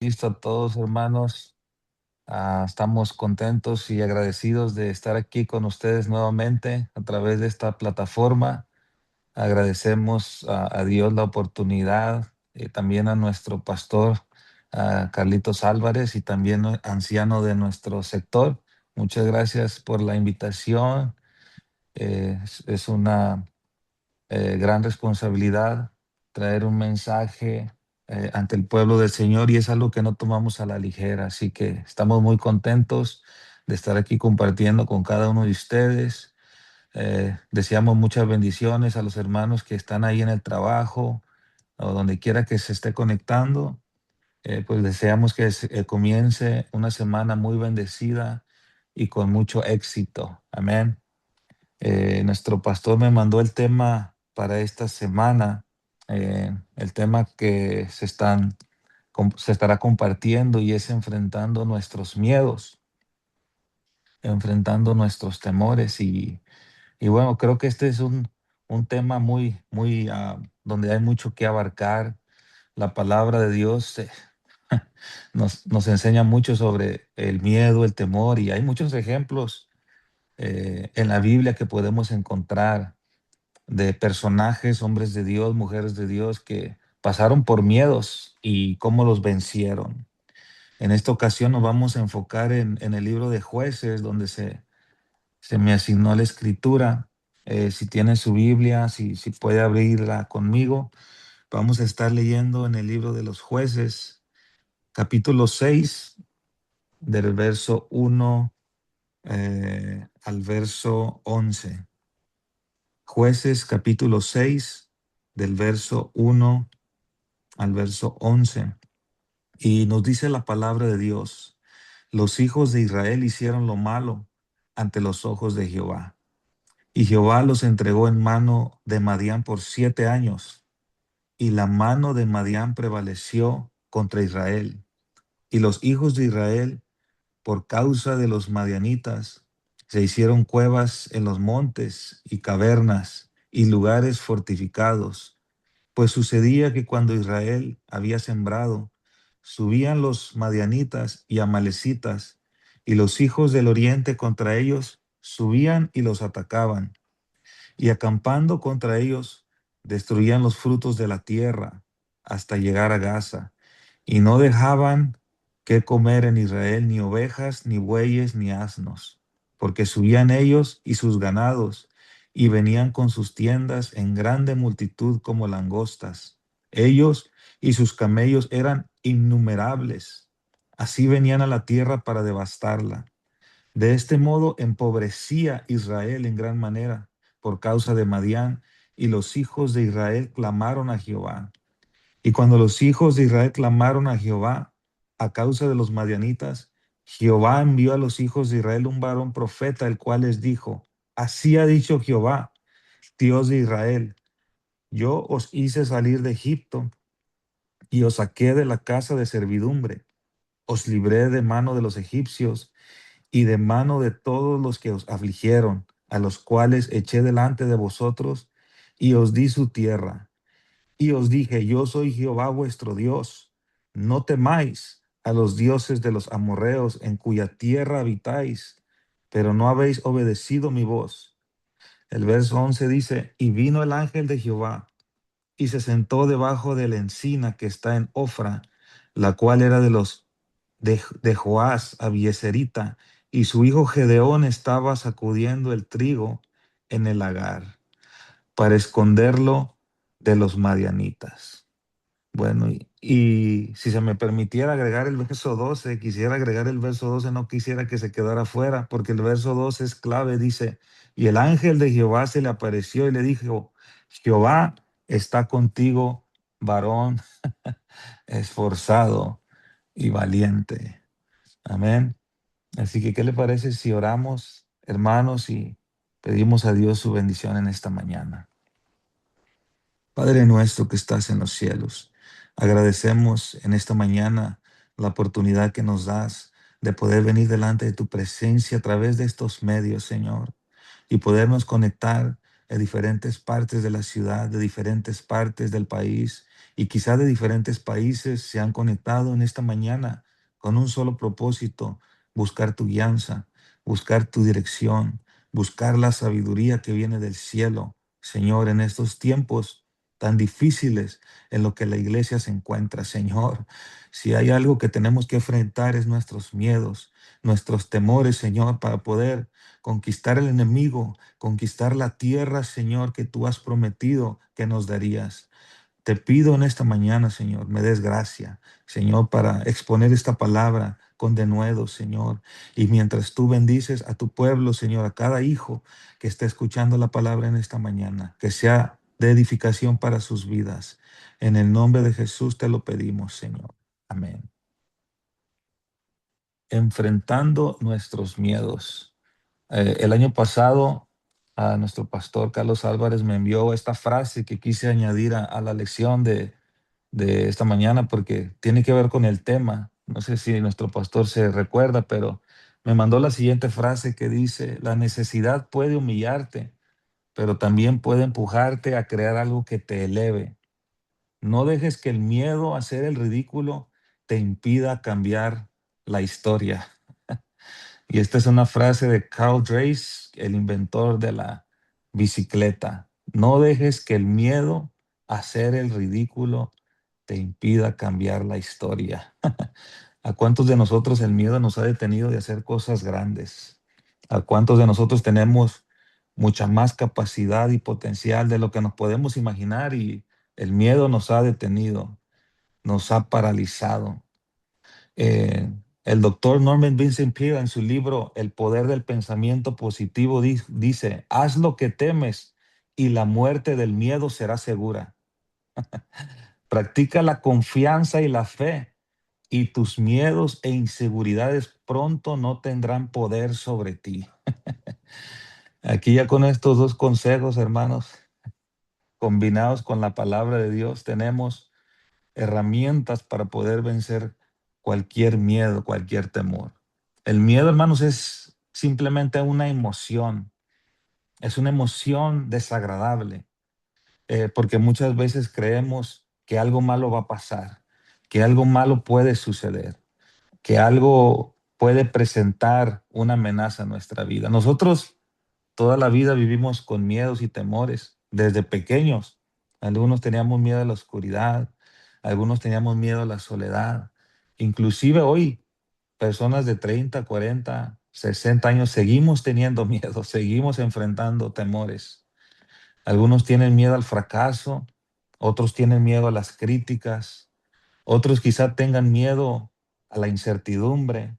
Cristo a todos, hermanos. Estamos contentos y agradecidos de estar aquí con ustedes nuevamente a través de esta plataforma. Agradecemos a Dios la oportunidad, también a nuestro pastor, a Carlitos Álvarez, y también anciano de nuestro sector. Muchas gracias por la invitación. Es una gran responsabilidad traer un mensaje ante el pueblo del Señor, y es algo que no tomamos a la ligera. Así que estamos muy contentos de estar aquí compartiendo con cada uno de ustedes. Deseamos muchas bendiciones a los hermanos que están ahí en el trabajo o donde quiera que se esté conectando. Pues deseamos que comience una semana muy bendecida y con mucho éxito. Amén. Nuestro pastor me mandó el tema para esta semana, el tema que se estará compartiendo, y es enfrentando nuestros miedos, enfrentando nuestros temores. Y bueno, creo que este es un tema donde hay mucho que abarcar. La palabra de Dios nos enseña mucho sobre el miedo, el temor, y hay muchos ejemplos en la Biblia que podemos encontrar de personajes, hombres de Dios, mujeres de Dios, que pasaron por miedos y cómo los vencieron. En esta ocasión nos vamos a enfocar en el libro de Jueces, donde se me asignó la escritura. Si tiene su Biblia, si puede abrirla conmigo, vamos a estar leyendo en el libro de los Jueces, capítulo 6, del verso 1 al verso 11. Jueces capítulo 6, del verso 1 al verso 11. Y nos dice la palabra de Dios: los hijos de Israel hicieron lo malo ante los ojos de Jehová, y Jehová los entregó en mano de Madián por 7 años, y la mano de Madián prevaleció contra Israel. Y los hijos de Israel, por causa de los madianitas, se hicieron cuevas en los montes y cavernas y lugares fortificados. Pues sucedía que cuando Israel había sembrado, subían los madianitas y amalecitas, y los hijos del oriente contra ellos subían y los atacaban, y acampando contra ellos, destruían los frutos de la tierra hasta llegar a Gaza, y no dejaban que comer en Israel ni ovejas, ni bueyes, ni asnos, porque subían ellos y sus ganados, y venían con sus tiendas en grande multitud como langostas. Ellos y sus camellos eran innumerables. Así venían a la tierra para devastarla. De este modo empobrecía Israel en gran manera por causa de Madián, y los hijos de Israel clamaron a Jehová. Y cuando los hijos de Israel clamaron a Jehová a causa de los madianitas, Jehová envió a los hijos de Israel un varón profeta, el cual les dijo: así ha dicho Jehová, Dios de Israel: yo os hice salir de Egipto y os saqué de la casa de servidumbre, os libré de mano de los egipcios y de mano de todos los que os afligieron, a los cuales eché delante de vosotros, y os di su tierra. Y os dije: yo soy Jehová vuestro Dios. No temáis a los dioses de los amorreos, en cuya tierra habitáis, pero no habéis obedecido mi voz. El verso 11 dice: y vino el ángel de Jehová, y se sentó debajo de la encina que está en Ofra, la cual era de Joás Abieserita, y su hijo Gedeón estaba sacudiendo el trigo en el lagar para esconderlo de los madianitas. Bueno, y si se me permitiera agregar el verso 12, quisiera agregar el verso 12, no quisiera que se quedara fuera, porque el verso 12 es clave. Dice: y el ángel de Jehová se le apareció y le dijo: Jehová está contigo, varón esforzado y valiente. Amén. Así que, ¿qué le parece si oramos, hermanos, y pedimos a Dios su bendición en esta mañana? Padre nuestro que estás en los cielos, agradecemos en esta mañana la oportunidad que nos das de poder venir delante de tu presencia a través de estos medios, Señor, y podernos conectar de diferentes partes de la ciudad, de diferentes partes del país y quizá de diferentes países se han conectado en esta mañana con un solo propósito: buscar tu guianza, buscar tu dirección, buscar la sabiduría que viene del cielo. Señor, en estos tiempos tan difíciles en lo que la iglesia se encuentra, Señor, si hay algo que tenemos que enfrentar es nuestros miedos, nuestros temores, Señor, para poder conquistar el enemigo, conquistar la tierra, Señor, que tú has prometido que nos darías. Te pido en esta mañana, Señor, me des gracia, Señor, para exponer esta palabra con denuedo, Señor. Y mientras tú bendices a tu pueblo, Señor, a cada hijo que esté escuchando la palabra en esta mañana, que sea de edificación para sus vidas. En el nombre de Jesús te lo pedimos, Señor. Amén. Enfrentando nuestros miedos. El año pasado, a nuestro pastor Carlos Álvarez me envió esta frase que quise añadir a la lección de esta mañana porque tiene que ver con el tema. No sé si nuestro pastor se recuerda, pero me mandó la siguiente frase que dice: la necesidad puede humillarte, pero también puede empujarte a crear algo que te eleve. No dejes que el miedo a hacer el ridículo te impida cambiar la historia. Y esta es una frase de Carl Dreis, el inventor de la bicicleta. No dejes que el miedo a hacer el ridículo te impida cambiar la historia. ¿A cuántos de nosotros el miedo nos ha detenido de hacer cosas grandes? ¿A cuántos de nosotros tenemos mucha más capacidad y potencial de lo que nos podemos imaginar y el miedo nos ha detenido, nos ha paralizado? Eh, el doctor Norman Vincent Peale en su libro El poder del pensamiento positivo dice: haz lo que temes y la muerte del miedo será segura. Practica la confianza y la fe y tus miedos e inseguridades pronto no tendrán poder sobre ti. Aquí ya con estos dos consejos, hermanos, combinados con la palabra de Dios, tenemos herramientas para poder vencer cualquier miedo, cualquier temor. El miedo, hermanos, es simplemente una emoción, es una emoción desagradable, porque muchas veces creemos que algo malo va a pasar, que algo malo puede suceder, que algo puede presentar una amenaza a nuestra vida. Nosotros toda la vida vivimos con miedos y temores desde pequeños. Algunos teníamos miedo a la oscuridad, algunos teníamos miedo a la soledad. Inclusive hoy, personas de 30, 40, 60 años seguimos teniendo miedo, seguimos enfrentando temores. Algunos tienen miedo al fracaso, otros tienen miedo a las críticas, otros quizá tengan miedo a la incertidumbre,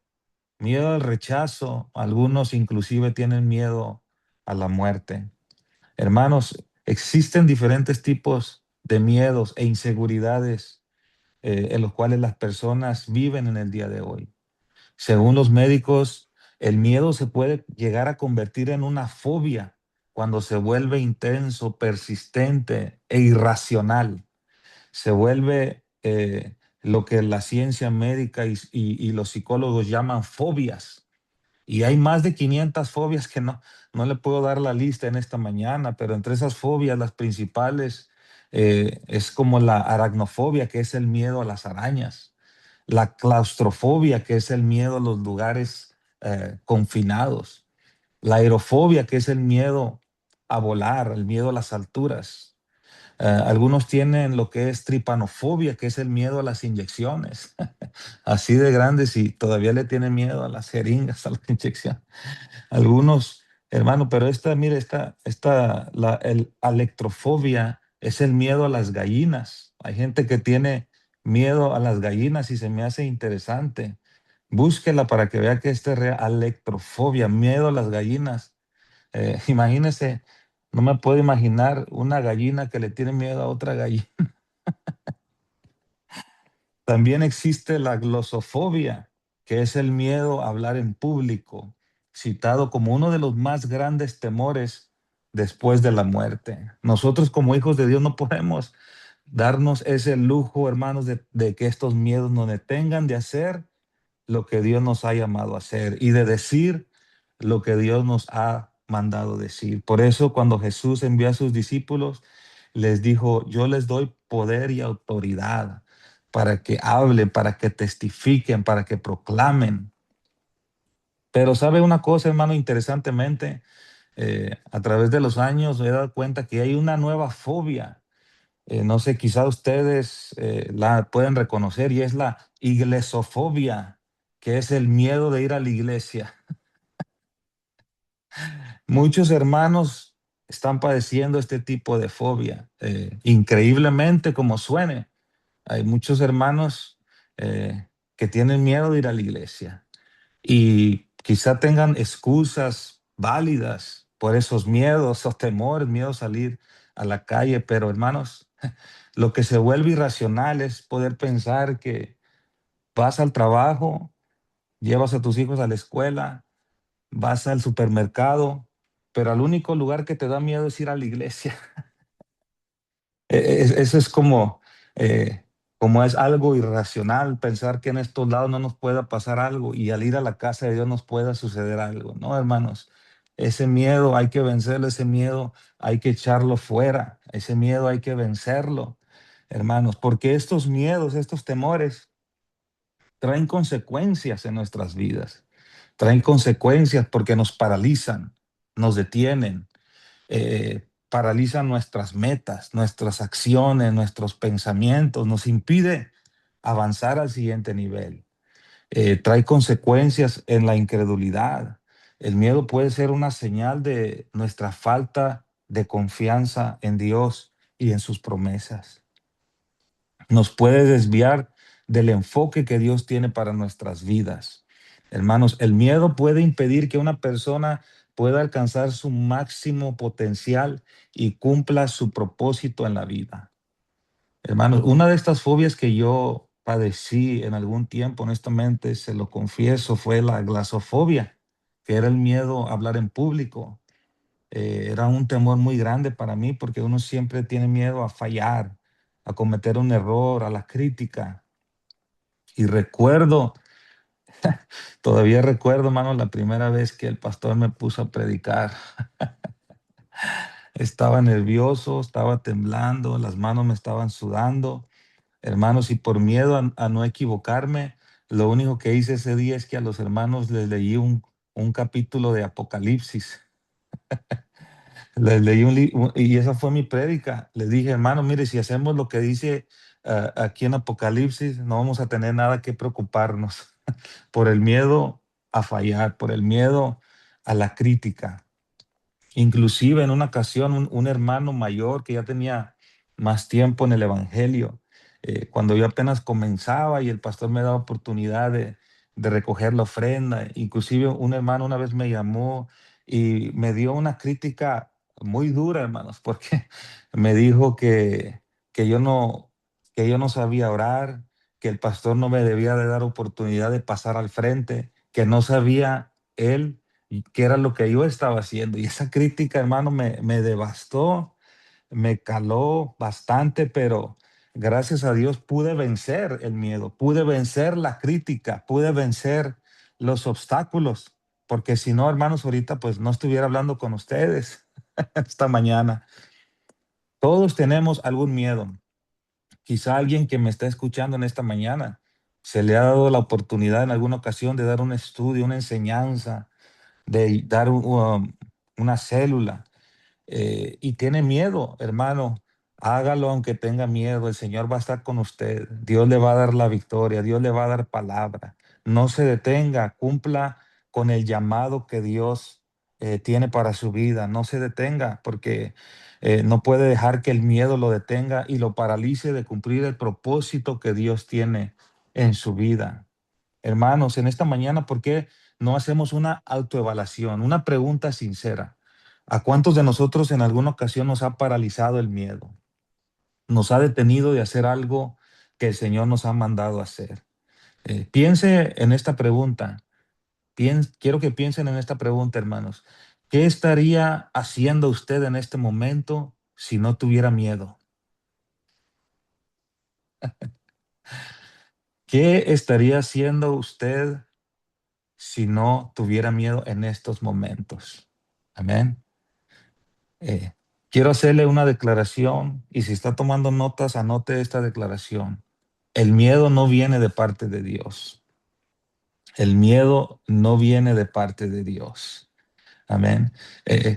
miedo al rechazo, algunos inclusive tienen miedo a la muerte. Hermanos, existen diferentes tipos de miedos e inseguridades en los cuales las personas viven en el día de hoy. Según los médicos, el miedo se puede llegar a convertir en una fobia cuando se vuelve intenso, persistente e irracional. Se vuelve lo que la ciencia médica y los psicólogos llaman fobias. Y hay más de 500 fobias que no le puedo dar la lista en esta mañana, pero entre esas fobias, las principales es como la aracnofobia, que es el miedo a las arañas, la claustrofobia, que es el miedo a los lugares confinados, la aerofobia, que es el miedo a volar, el miedo a las alturas. Algunos tienen lo que es tripanofobia, que es el miedo a las inyecciones, así de grandes, y todavía le tienen miedo a las jeringas, a las inyecciones. Algunos, hermano, pero mire, el alectrofobia es el miedo a las gallinas. Hay gente que tiene miedo a las gallinas y se me hace interesante. Búsquela para que vea que es real. Alectrofobia, miedo a las gallinas. Imagínese, no me puedo imaginar una gallina que le tiene miedo a otra gallina. También existe la glosofobia, que es el miedo a hablar en público, citado como uno de los más grandes temores después de la muerte. Nosotros como hijos de Dios no podemos darnos ese lujo, hermanos, de que estos miedos nos detengan de hacer lo que Dios nos ha llamado a hacer y de decir lo que Dios nos ha mandado decir. Por eso cuando Jesús envió a sus discípulos, les dijo, yo les doy poder y autoridad para que hablen, para que testifiquen, para que proclamen. Pero sabe una cosa, hermano, interesantemente, a través de los años me he dado cuenta que hay una nueva fobia. No sé, quizá ustedes la pueden reconocer y es la iglesofobia, que es el miedo de ir a la iglesia. Muchos hermanos están padeciendo este tipo de fobia. Increíblemente, como suene, hay muchos hermanos que tienen miedo de ir a la iglesia y quizá tengan excusas válidas por esos miedos o temores, miedo a salir a la calle, pero hermanos, lo que se vuelve irracional es poder pensar que vas al trabajo, llevas a tus hijos a la escuela, vas al supermercado, pero al único lugar que te da miedo es ir a la iglesia. Eso es como es algo irracional pensar que en estos lados no nos pueda pasar algo y al ir a la casa de Dios nos pueda suceder algo. No, hermanos, ese miedo hay que vencerlo, ese miedo hay que echarlo fuera, ese miedo hay que vencerlo, hermanos, porque estos miedos, estos temores traen consecuencias en nuestras vidas, traen consecuencias porque nos paralizan, nos detienen, paralizan nuestras metas, nuestras acciones, nuestros pensamientos, nos impide avanzar al siguiente nivel. Trae consecuencias en la incredulidad. El miedo puede ser una señal de nuestra falta de confianza en Dios y en sus promesas. Nos puede desviar del enfoque que Dios tiene para nuestras vidas. Hermanos, el miedo puede impedir que una persona pueda alcanzar su máximo potencial y cumpla su propósito en la vida. Hermanos, una de estas fobias que yo padecí en algún tiempo, honestamente, se lo confieso, fue la glasofobia, que era el miedo a hablar en público. Era un temor muy grande para mí porque uno siempre tiene miedo a fallar, a cometer un error, a la crítica. Y recuerdo, todavía recuerdo, hermano, la primera vez que el pastor me puso a predicar. Estaba nervioso, estaba temblando, las manos me estaban sudando. Hermanos, y por miedo a no equivocarme, lo único que hice ese día es que a los hermanos les leí un capítulo de Apocalipsis. Les leí y esa fue mi prédica. Les dije, hermano, mire, si hacemos lo que dice aquí en Apocalipsis, no vamos a tener nada que preocuparnos por el miedo a fallar, por el miedo a la crítica. Inclusive en una ocasión un hermano mayor que ya tenía más tiempo en el Evangelio, cuando yo apenas comenzaba y el pastor me daba oportunidad de recoger la ofrenda, inclusive un hermano una vez me llamó y me dio una crítica muy dura, hermanos, porque me dijo que yo no, que yo no sabía orar, que el pastor no me debía de dar oportunidad de pasar al frente, que no sabía él y qué era lo que yo estaba haciendo. Y esa crítica, hermano, me devastó, me caló bastante, pero gracias a Dios pude vencer el miedo, pude vencer la crítica, pude vencer los obstáculos, porque si no, hermanos, ahorita pues no estuviera hablando con ustedes esta mañana. Todos tenemos algún miedo. Quizá alguien que me está escuchando en esta mañana se le ha dado la oportunidad en alguna ocasión de dar un estudio, una enseñanza, de dar una célula y tiene miedo, hermano, hágalo aunque tenga miedo, el Señor va a estar con usted, Dios le va a dar la victoria, Dios le va a dar palabra, no se detenga, cumpla con el llamado que Dios tiene para su vida, no se detenga porque no puede dejar que el miedo lo detenga y lo paralice de cumplir el propósito que Dios tiene en su vida. Hermanos, en esta mañana, ¿por qué no hacemos una autoevaluación, una pregunta sincera? ¿A cuántos de nosotros en alguna ocasión nos ha paralizado el miedo? Nos ha detenido de hacer algo que el Señor nos ha mandado a hacer. Piense en esta pregunta. Quiero que piensen en esta pregunta, hermanos. ¿Qué estaría haciendo usted en este momento si no tuviera miedo? ¿Qué estaría haciendo usted si no tuviera miedo en estos momentos? Amén. Eh, Quiero hacerle una declaración y si está tomando notas, anote esta declaración. El miedo no viene de parte de Dios. El miedo no viene de parte de Dios. Amén.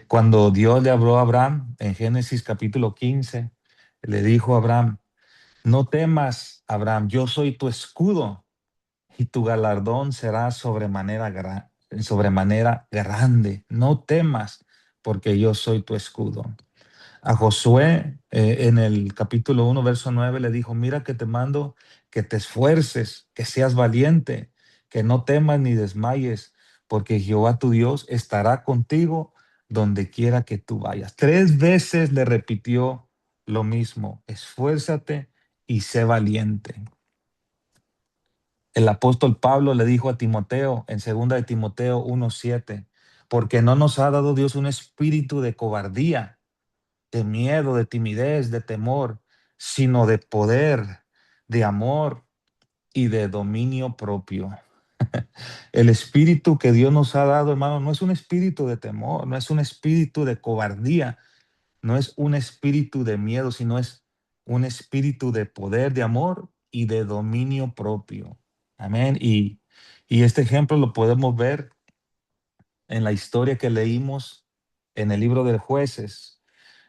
Cuando Dios le habló a Abraham en Génesis capítulo 15, le dijo a Abraham, no temas, Abraham, yo soy tu escudo y tu galardón será sobremanera grande. No temas, porque yo soy tu escudo. A Josué, en el capítulo 1 verso 9 le dijo, mira que te mando que te esfuerces, que seas valiente, que no temas ni desmayes, porque Jehová tu Dios estará contigo donde quiera que tú vayas. 3 veces le repitió lo mismo, esfuérzate y sé valiente. El apóstol Pablo le dijo a Timoteo en 2 de Timoteo 1:7, porque no nos ha dado Dios un espíritu de cobardía, de miedo, de timidez, de temor, sino de poder, de amor y de dominio propio. El espíritu que Dios nos ha dado, hermano, no es un espíritu de temor, no es un espíritu de cobardía, no es un espíritu de miedo, sino es un espíritu de poder, de amor y de dominio propio. Amén. Y este ejemplo lo podemos ver en la historia que leímos en el libro de Jueces,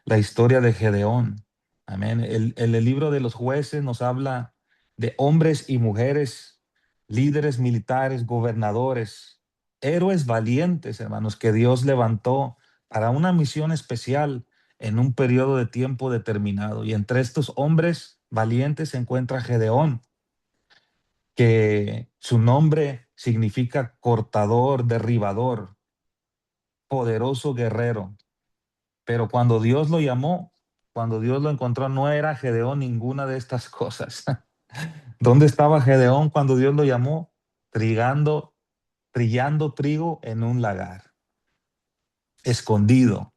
la historia de Gedeón. Amén. El libro de los jueces nos habla de hombres y mujeres, líderes militares, gobernadores, héroes valientes, hermanos, que Dios levantó para una misión especial en un periodo de tiempo determinado. Y entre estos hombres valientes se encuentra Gedeón, que su nombre significa cortador, derribador, poderoso guerrero. Pero cuando Dios lo llamó, cuando Dios lo encontró, no era Gedeón ninguna de estas cosas. ¿Dónde estaba Gedeón cuando Dios lo llamó? Trigando, trillando trigo en un lagar, escondido,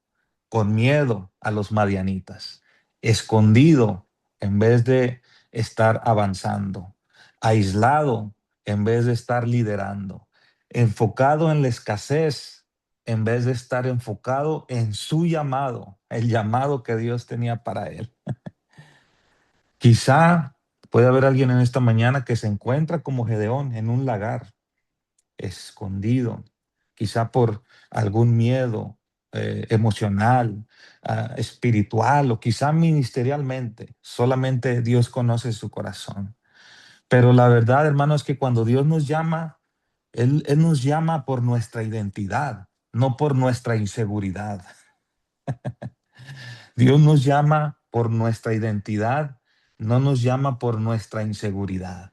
con miedo a los madianitas, escondido en vez de estar avanzando, aislado en vez de estar liderando, enfocado en la escasez en vez de estar enfocado en su llamado, el llamado que Dios tenía para él. Quizá puede haber alguien en esta mañana que se encuentra como Gedeón en un lagar, escondido, quizá por algún miedo emocional, espiritual o quizá ministerialmente. Solamente Dios conoce su corazón. Pero la verdad, hermano, es que cuando Dios nos llama, Él nos llama por nuestra identidad, no por nuestra inseguridad. Dios nos llama por nuestra identidad, no nos llama por nuestra inseguridad,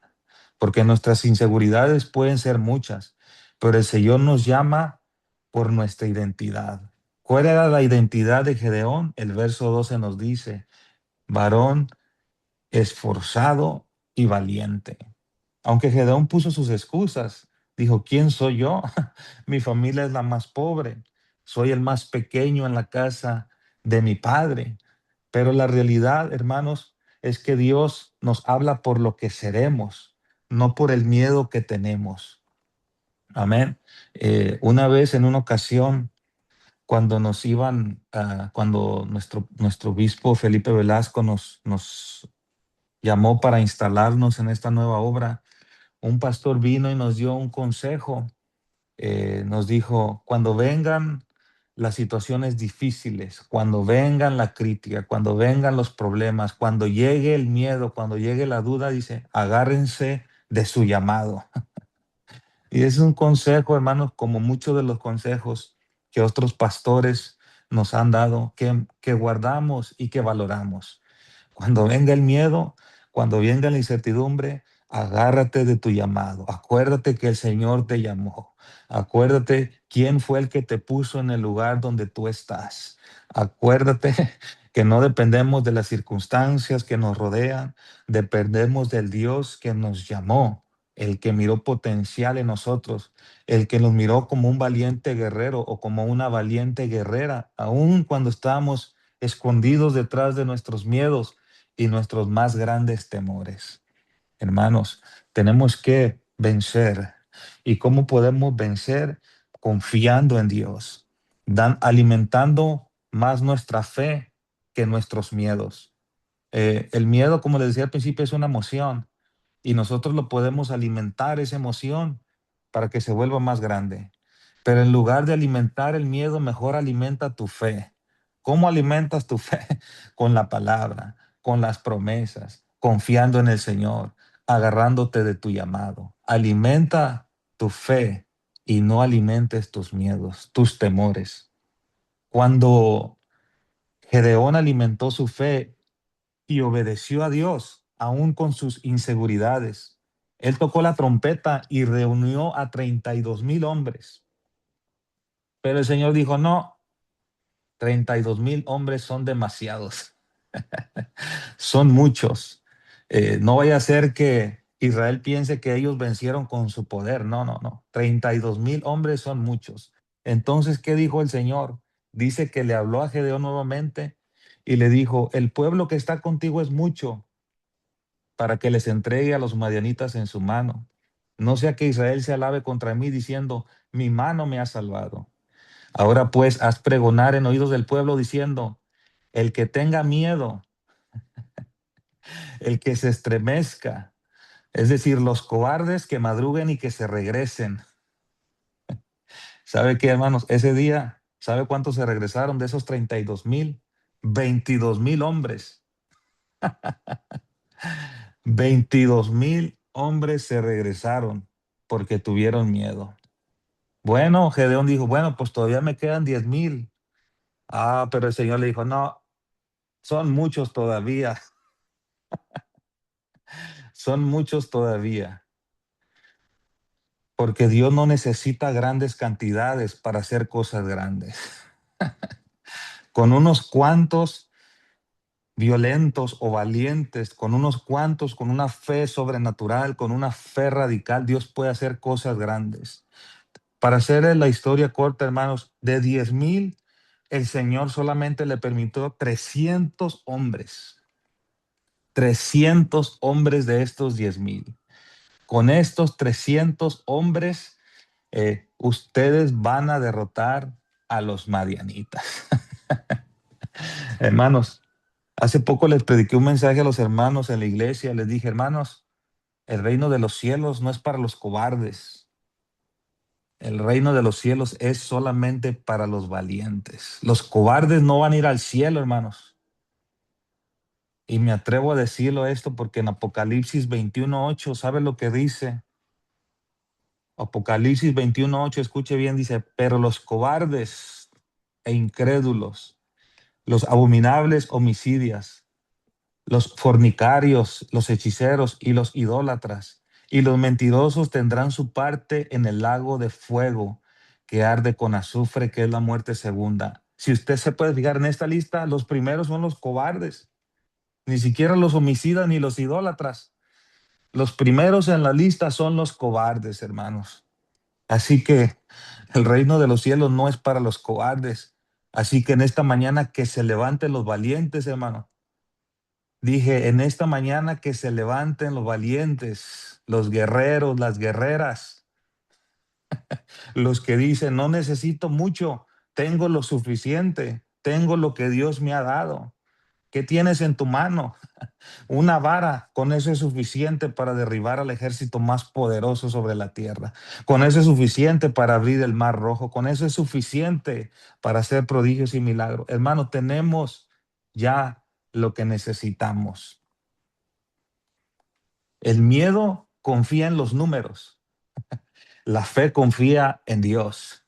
porque nuestras inseguridades pueden ser muchas, pero el Señor nos llama por nuestra identidad. ¿Cuál era la identidad de Gedeón? El verso 12 nos dice, varón esforzado y valiente. Aunque Gedeón puso sus excusas, dijo, ¿quién soy yo? Mi familia es la más pobre, soy el más pequeño en la casa de mi padre. Pero la realidad, hermanos, es que Dios nos habla por lo que seremos, no por el miedo que tenemos. Amén. Una vez en una ocasión, cuando nos iban, cuando nuestro obispo Felipe Velasco nos llamó para instalarnos en esta nueva obra, un pastor vino y nos dio un consejo. Nos dijo, cuando vengan las situaciones difíciles, cuando vengan la crítica, cuando vengan los problemas, cuando llegue el miedo, cuando llegue la duda, dice, agárrense de su llamado. Y es un consejo, hermanos, como muchos de los consejos que otros pastores nos han dado, que guardamos y que valoramos. Cuando venga el miedo, cuando venga la incertidumbre, agárrate de tu llamado. Acuérdate que el Señor te llamó. Acuérdate quién fue el que te puso en el lugar donde tú estás. Acuérdate que no dependemos de las circunstancias que nos rodean, dependemos del Dios que nos llamó, el que miró potencial en nosotros, el que nos miró como un valiente guerrero o como una valiente guerrera, aun cuando estábamos escondidos detrás de nuestros miedos y nuestros más grandes temores. Hermanos, tenemos que vencer. ¿Y cómo podemos vencer? Confiando en Dios. alimentando más nuestra fe que nuestros miedos. El miedo, como les decía al principio, es una emoción y nosotros lo podemos alimentar, esa emoción, para que se vuelva más grande. Pero en lugar de alimentar el miedo, mejor alimenta tu fe. ¿Cómo alimentas tu fe? Con la palabra, con las promesas, confiando en el Señor, agarrándote de tu llamado. Alimenta tu fe y no alimentes tus miedos, tus temores. Cuando Gedeón alimentó su fe y obedeció a Dios, aún con sus inseguridades, él tocó la trompeta y reunió a 32,000 hombres. Pero el Señor dijo, no, 32,000 hombres son demasiados, son muchos. No vaya a ser que Israel piense que ellos vencieron con su poder. No, no, no. 32,000 hombres son muchos. Entonces, ¿qué dijo el Señor? Dice que le habló a Gedeón nuevamente y le dijo, el pueblo que está contigo es mucho para que les entregue a los madianitas en su mano. No sea que Israel se alabe contra mí diciendo, mi mano me ha salvado. Ahora pues, haz pregonar en oídos del pueblo diciendo, el que tenga miedo, el que se estremezca, es decir, los cobardes que madruguen y que se regresen. ¿Sabe qué, hermanos? Ese día, ¿sabe cuántos se regresaron de esos 32,000? 22,000 hombres. 22,000 hombres se regresaron porque tuvieron miedo. Bueno, Gedeón dijo, bueno, pues todavía me quedan 10,000. Ah, pero el Señor le dijo, no, son muchos todavía, son muchos todavía, porque Dios no necesita grandes cantidades para hacer cosas grandes. Con unos cuantos violentos o valientes, con unos cuantos, con una fe sobrenatural, con una fe radical, Dios puede hacer cosas grandes. Para hacer la historia corta, hermanos, de 10,000, el Señor solamente le permitió 300 hombres. 300 hombres de estos 10,000. Con estos 300 hombres, ustedes van a derrotar a los madianitas. Hermanos, hace poco les prediqué un mensaje a los hermanos en la iglesia. Les dije, hermanos, el reino de los cielos no es para los cobardes. El reino de los cielos es solamente para los valientes. Los cobardes no van a ir al cielo, hermanos. Y me atrevo a decirlo esto porque en Apocalipsis 21:8, ¿sabe lo que dice? Apocalipsis 21:8, escuche bien, dice, pero los cobardes e incrédulos, los abominables homicidias, los fornicarios, los hechiceros y los idólatras y los mentirosos tendrán su parte en el lago de fuego que arde con azufre, que es la muerte segunda. Si usted se puede fijar en esta lista, los primeros son los cobardes, ni siquiera los homicidas ni los idólatras. Los primeros en la lista son los cobardes, hermanos. Así que el reino de los cielos no es para los cobardes. Así que en esta mañana que se levanten los valientes, hermano. Dije, en esta mañana que se levanten los valientes, los guerreros, las guerreras, los que dicen, no necesito mucho, tengo lo suficiente, tengo lo que Dios me ha dado. ¿Qué tienes en tu mano? Una vara, con eso es suficiente para derribar al ejército más poderoso sobre la tierra. Con eso es suficiente para abrir el mar rojo. Con eso es suficiente para hacer prodigios y milagros. Hermano, tenemos ya lo que necesitamos. El miedo confía en los números. La fe confía en Dios.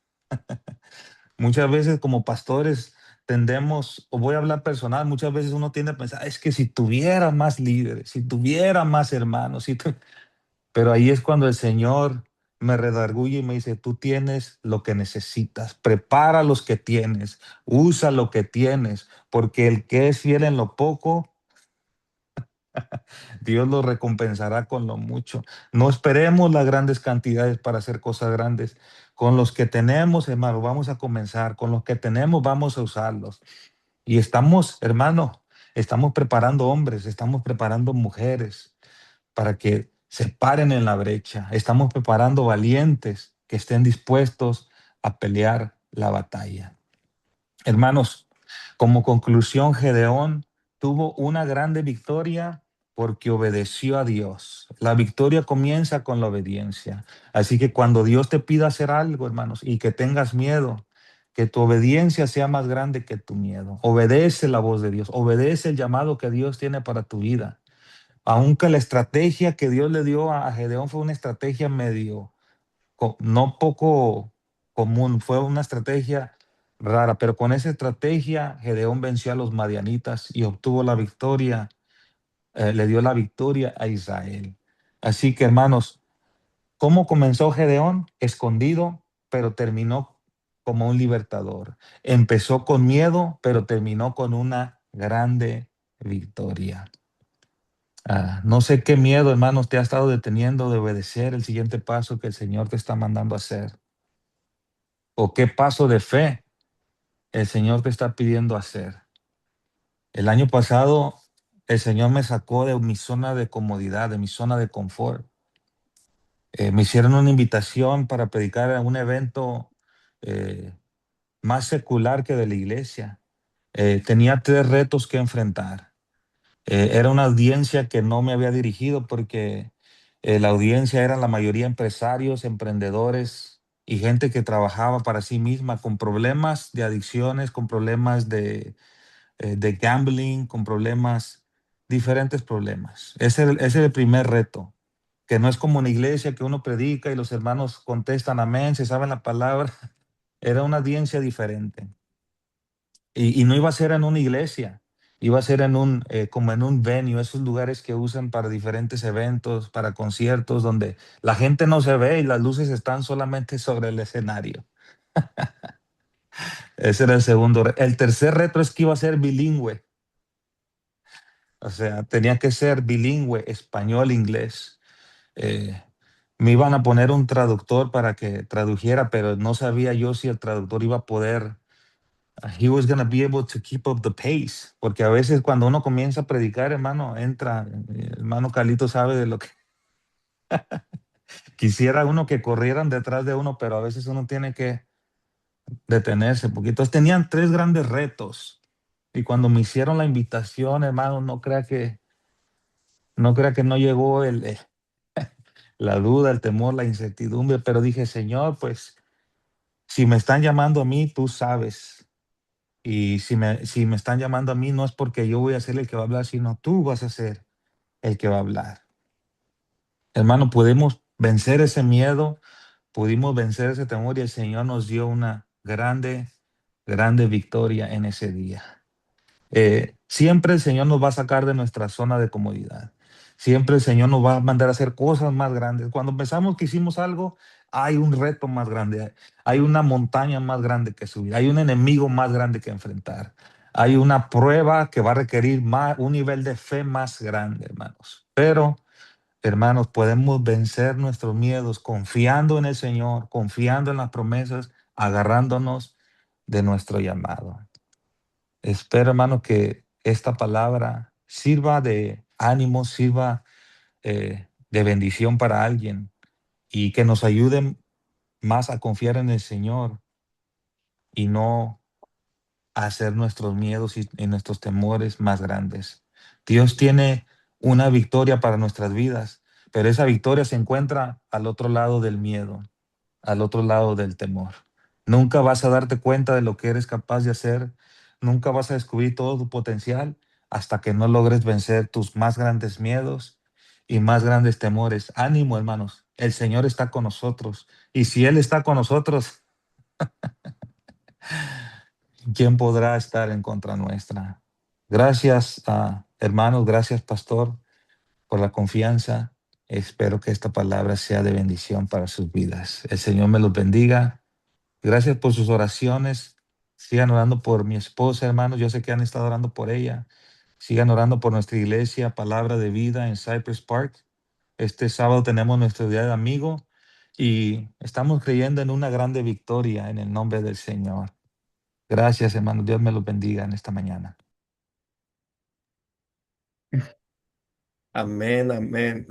Muchas veces como pastores tendemos, o voy a hablar personal, muchas veces uno tiende a pensar, es que si tuviera más líderes, si tuviera más hermanos, pero ahí es cuando el Señor me redarguye y me dice, tú tienes lo que necesitas, prepara los que tienes, usa lo que tienes, porque el que es fiel en lo poco, Dios lo recompensará con lo mucho. No esperemos las grandes cantidades para hacer cosas grandes. Con los que tenemos, hermano, vamos a comenzar. Con los que tenemos, vamos a usarlos. Y estamos, hermano, estamos preparando hombres, estamos preparando mujeres para que se paren en la brecha. Estamos preparando valientes que estén dispuestos a pelear la batalla. Hermanos, como conclusión, Gedeón tuvo una grande victoria porque obedeció a Dios. La victoria comienza con la obediencia. Así que cuando Dios te pida hacer algo, hermanos, y que tengas miedo, que tu obediencia sea más grande que tu miedo. Obedece la voz de Dios, obedece el llamado que Dios tiene para tu vida. Aunque la estrategia que Dios le dio a Gedeón fue una estrategia medio no poco común, fue una estrategia rara, pero con esa estrategia Gedeón venció a los madianitas y obtuvo la victoria, le dio la victoria a Israel. Así que hermanos, ¿cómo comenzó Gedeón? Escondido, pero terminó como un libertador. Empezó con miedo, pero terminó con una grande victoria. No sé qué miedo, hermanos, te ha estado deteniendo de obedecer el siguiente paso que el Señor te está mandando a hacer. ¿O qué paso de fe el Señor te está pidiendo hacer? El año pasado, el Señor me sacó de mi zona de comodidad, de mi zona de confort. Me hicieron una invitación para predicar en un evento eh, más secular que de la iglesia. Tenía tres retos que enfrentar. Era una audiencia que no me había dirigido porque la audiencia era la mayoría empresarios, emprendedores y gente que trabajaba para sí misma con problemas de adicciones, con problemas de gambling, con problemas, diferentes problemas. Ese es el primer reto, que no es como una iglesia que uno predica y los hermanos contestan amén, se saben la palabra. Era una audiencia diferente. Y no iba a ser en una iglesia, iba a ser en como en un venue, esos lugares que usan para diferentes eventos, para conciertos, donde la gente no se ve y las luces están solamente sobre el escenario. Ese era el segundo. El tercer reto es que iba a ser bilingüe, o sea, tenía que ser bilingüe, español, inglés. Eh, Me iban a poner un traductor para que tradujera, pero no sabía yo si el traductor iba a poder he was going to be able to keep up the pace, porque a veces cuando uno comienza a predicar, hermano, hermano Carlito sabe de lo que quisiera uno que corrieran detrás de uno, pero a veces uno tiene que detenerse poquito. Entonces tenían tres grandes retos y cuando me hicieron la invitación, hermano, no crea que no llegó la duda, el temor, la incertidumbre, pero dije, Señor, pues si me están llamando a mí, tú sabes. Y si me están llamando a mí, no es porque yo voy a ser el que va a hablar, sino tú vas a ser el que va a hablar. Hermano, pudimos vencer ese miedo, pudimos vencer ese temor y el Señor nos dio una grande, grande victoria en ese día. Siempre el Señor nos va a sacar de nuestra zona de comodidad. Siempre el Señor nos va a mandar a hacer cosas más grandes. Cuando pensamos que hicimos algo, hay un reto más grande, hay una montaña más grande que subir, hay un enemigo más grande que enfrentar, hay una prueba que va a requerir un nivel de fe más grande, hermanos. Pero hermanos, podemos vencer nuestros miedos confiando en el Señor, confiando en las promesas, agarrándonos de nuestro llamado. Espero, hermano, que esta palabra sirva de ánimo, sirva de bendición para alguien y que nos ayude más a confiar en el Señor y no a hacer nuestros miedos y nuestros temores más grandes. Dios tiene una victoria para nuestras vidas, pero esa victoria se encuentra al otro lado del miedo, al otro lado del temor. Nunca vas a darte cuenta de lo que eres capaz de hacer, nunca vas a descubrir todo tu potencial hasta que no logres vencer tus más grandes miedos y más grandes temores. Ánimo, hermanos, el Señor está con nosotros y si Él está con nosotros, ¿quién podrá estar en contra nuestra? Gracias, hermanos, gracias, pastor, por la confianza. Espero que esta palabra sea de bendición para sus vidas. El Señor me los bendiga. Gracias por sus oraciones. Sigan orando por mi esposa, hermanos. Yo sé que han estado orando por ella. Sigan orando por nuestra iglesia, Palabra de Vida en Cypress Park. Este sábado tenemos nuestro día de amigo y estamos creyendo en una grande victoria en el nombre del Señor. Gracias, hermano. Dios me los bendiga en esta mañana. Amén, amén.